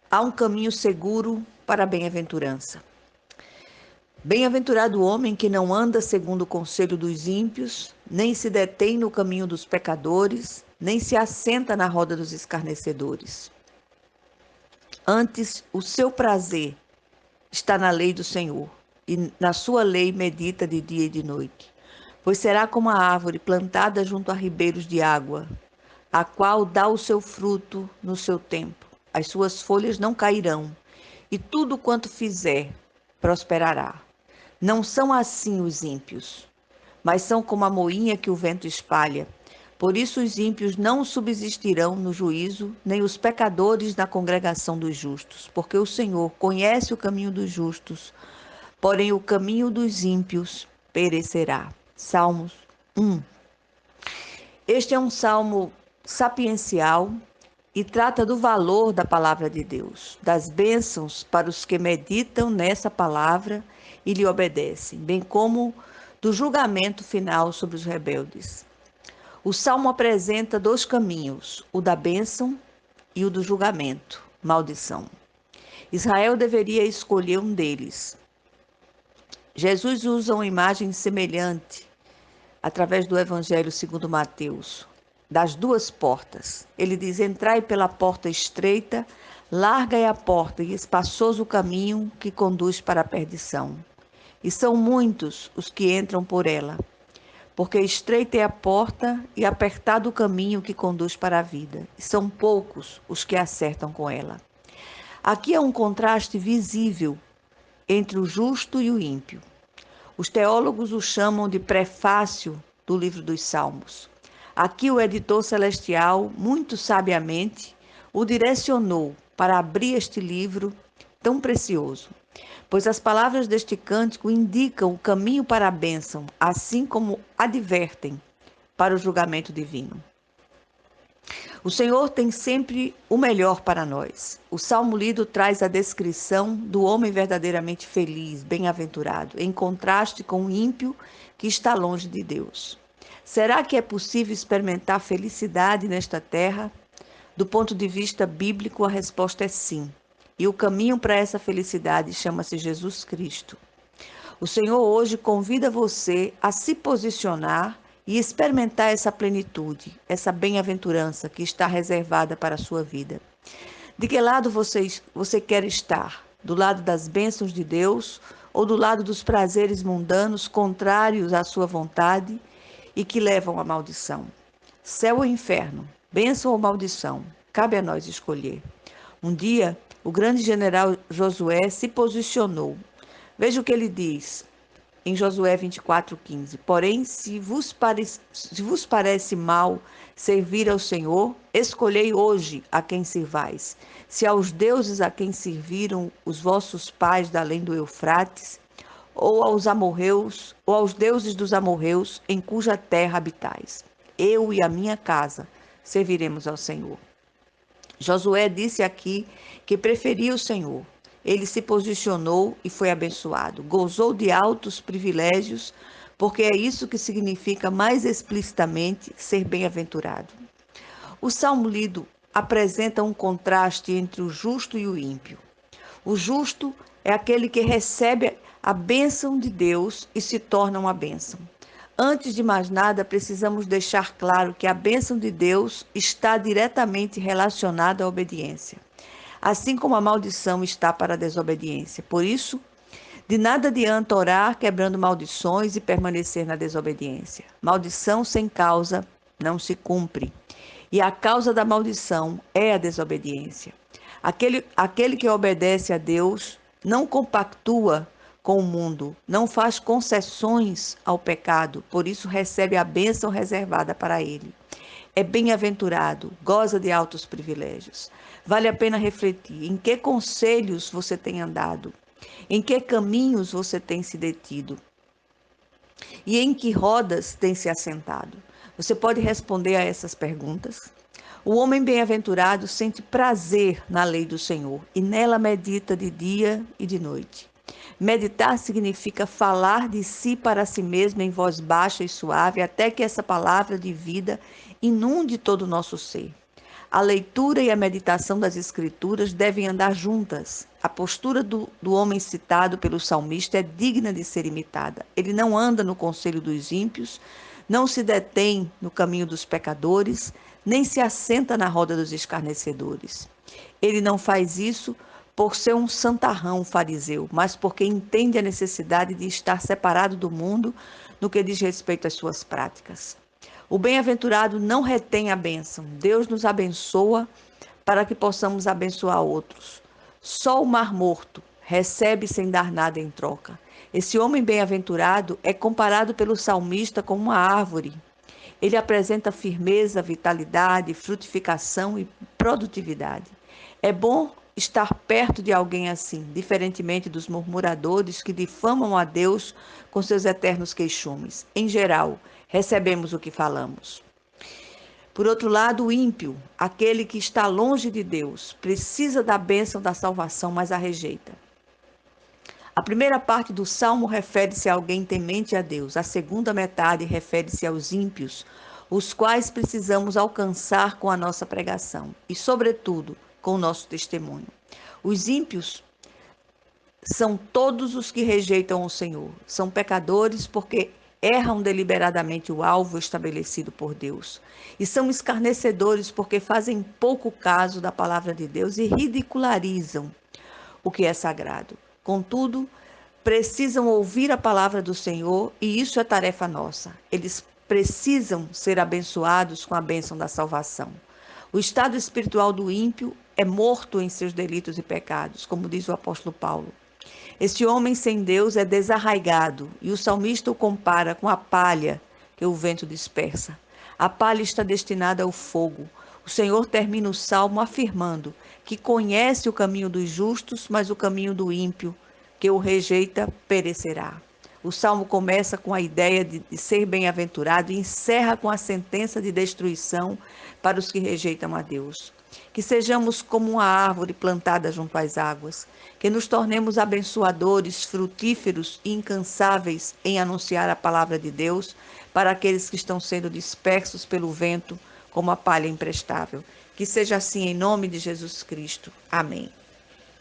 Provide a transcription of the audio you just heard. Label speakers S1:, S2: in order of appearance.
S1: há um caminho seguro para a bem-aventurança. Bem-aventurado o homem que não anda segundo o conselho dos ímpios, nem se detém no caminho dos pecadores, nem se assenta na roda dos escarnecedores. Antes, o seu prazer está na lei do Senhor, e na sua lei medita de dia e de noite. Pois será como a árvore plantada junto a ribeiros de água, a qual dá o seu fruto no seu tempo. As suas folhas não cairão, e tudo quanto fizer prosperará. Não são assim os ímpios, mas são como a moinha que o vento espalha. Por isso os ímpios não subsistirão no juízo, nem os pecadores na congregação dos justos, porque o Senhor conhece o caminho dos justos, porém o caminho dos ímpios perecerá. Salmos 1. Este é um salmo sapiencial e trata do valor da palavra de Deus, das bênçãos para os que meditam nessa palavra e lhe obedecem, bem como do julgamento final sobre os rebeldes. O salmo apresenta dois caminhos, o da bênção e o do julgamento, maldição. Israel deveria escolher um deles. Jesus usa uma imagem semelhante através do Evangelho segundo Mateus, das duas portas. Ele diz: entrai pela porta estreita, larga é a porta e espaçoso o caminho que conduz para a perdição. E são muitos os que entram por ela, porque estreita é a porta e apertado o caminho que conduz para a vida. E são poucos os que acertam com ela. Aqui é um contraste visível entre o justo e o ímpio. Os teólogos o chamam de prefácio do livro dos Salmos. Aqui o editor celestial, muito sabiamente, o direcionou para abrir este livro tão precioso, pois as palavras deste cântico indicam o caminho para a bênção, assim como advertem para o julgamento divino. O Senhor tem sempre o melhor para nós. O salmo lido traz a descrição do homem verdadeiramente feliz, bem-aventurado, em contraste com o ímpio que está longe de Deus. Será que é possível experimentar felicidade nesta terra? Do ponto de vista bíblico, a resposta é sim. E o caminho para essa felicidade chama-se Jesus Cristo. O Senhor hoje convida você a se posicionar e experimentar essa plenitude, essa bem-aventurança que está reservada para a sua vida. De que lado você quer estar? Do lado das bênçãos de Deus ou do lado dos prazeres mundanos contrários à sua vontade e que levam à maldição? Céu ou inferno? Bênção ou maldição? Cabe a nós escolher. Um dia, o grande general Josué se posicionou. Veja o que ele diz em Josué 24:15. Porém, se vos parece mal servir ao Senhor, escolhei hoje a quem sirvais. Se aos deuses a quem serviram os vossos pais da além do Eufrates, ou aos amorreus, ou aos deuses dos amorreus, em cuja terra habitais. Eu e a minha casa serviremos ao Senhor. Josué disse aqui que preferia o Senhor. Ele se posicionou e foi abençoado. Gozou de altos privilégios, porque é isso que significa mais explicitamente ser bem-aventurado. O salmo lido apresenta um contraste entre o justo e o ímpio. O justo é aquele que recebe a bênção de Deus e se torna uma bênção. Antes de mais nada, precisamos deixar claro que a bênção de Deus está diretamente relacionada à obediência, assim como a maldição está para a desobediência. Por isso, de nada adianta orar quebrando maldições e permanecer na desobediência. Maldição sem causa não se cumpre. E a causa da maldição é a desobediência. Aquele que obedece a Deus não compactua com o mundo, não faz concessões ao pecado, por isso recebe a bênção reservada para ele. É bem-aventurado, goza de altos privilégios. Vale a pena refletir em que conselhos você tem andado, em que caminhos você tem se detido e em que rodas tem se assentado. Você pode responder a essas perguntas? O homem bem-aventurado sente prazer na lei do Senhor e nela medita de dia e de noite. Meditar significa falar de si para si mesmo em voz baixa e suave, até que essa palavra de vida inunde todo o nosso ser. A leitura e a meditação das Escrituras devem andar juntas. A postura do homem citado pelo salmista é digna de ser imitada. Ele não anda no conselho dos ímpios, não se detém no caminho dos pecadores, nem se assenta na roda dos escarnecedores. Ele não faz isso por ser um santarrão fariseu, mas porque entende a necessidade de estar separado do mundo no que diz respeito às suas práticas. O bem-aventurado não retém a bênção. Deus nos abençoa para que possamos abençoar outros. Só o mar morto recebe sem dar nada em troca. Esse homem bem-aventurado é comparado pelo salmista com uma árvore. Ele apresenta firmeza, vitalidade, frutificação e produtividade. É bom estar perto de alguém assim, diferentemente dos murmuradores que difamam a Deus com seus eternos queixumes. Em geral, recebemos o que falamos. Por outro lado, o ímpio, aquele que está longe de Deus, precisa da bênção da salvação, mas a rejeita. A primeira parte do salmo refere-se a alguém temente a Deus. A segunda metade refere-se aos ímpios, os quais precisamos alcançar com a nossa pregação e, sobretudo, com o nosso testemunho. Os ímpios são todos os que rejeitam o Senhor. São pecadores porque erram deliberadamente o alvo estabelecido por Deus. E são escarnecedores porque fazem pouco caso da palavra de Deus e ridicularizam o que é sagrado. Contudo, precisam ouvir a palavra do Senhor e isso é tarefa nossa. Eles precisam ser abençoados com a bênção da salvação. O estado espiritual do ímpio é morto em seus delitos e pecados, como diz o apóstolo Paulo. Este homem sem Deus é desarraigado e o salmista o compara com a palha que o vento dispersa. A palha está destinada ao fogo. O Senhor termina o salmo afirmando que conhece o caminho dos justos, mas o caminho do ímpio, que o rejeita, perecerá. O salmo começa com a ideia de ser bem-aventurado e encerra com a sentença de destruição para os que rejeitam a Deus. Que sejamos como uma árvore plantada junto às águas, que nos tornemos abençoadores, frutíferos e incansáveis em anunciar a palavra de Deus para aqueles que estão sendo dispersos pelo vento como a palha imprestável. Que seja assim em nome de Jesus Cristo. Amém.